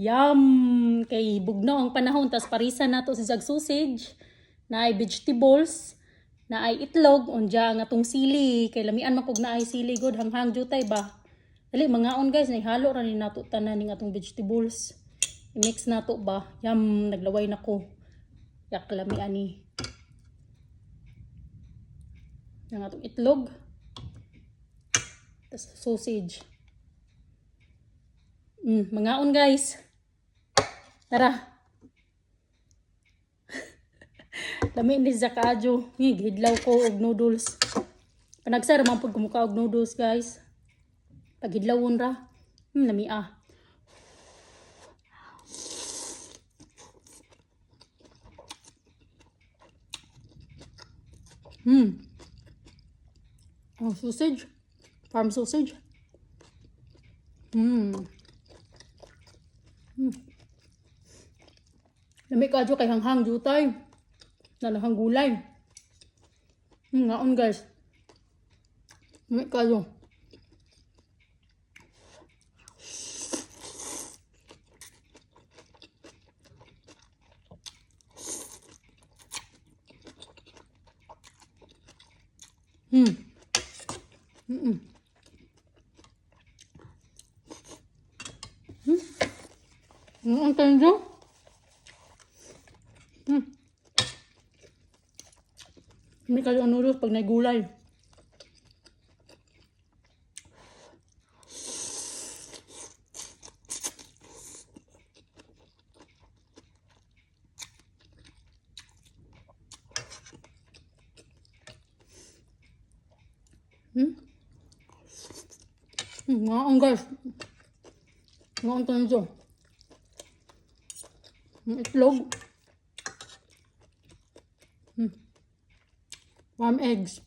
Yum! Kay bugnaw ang panahon, tas parisan nato sa jag sausage, na ay vegetables, na ay itlog, unya nga tong sili, kay lamian man kog na ay sili god hanghang jutay ba. Dali mangaon guys, nahalo ra ni nato tanan ning atong vegetables. I-mix nato ba. Yum, naglaway nako. Yak lamian ni. Yang atong itlog. Tas sausage. Mangaon guys. Tara. Lami ni sa kaadyo. Gihidlaw ko og noodles. Panagsara man pud kumuka og noodles guys. Pagidlawon ra. Lami ah. Oh, sausage. Farm sausage. Lami kaadyo kay hanghang jutay. Nalahang gulay. Ngaon guys. Lami kaadyo. Ang tanjo. May kayo ang noodles pag nagulay. Ngaon guys. Ngaon tanjo. Itlog. Warm eggs.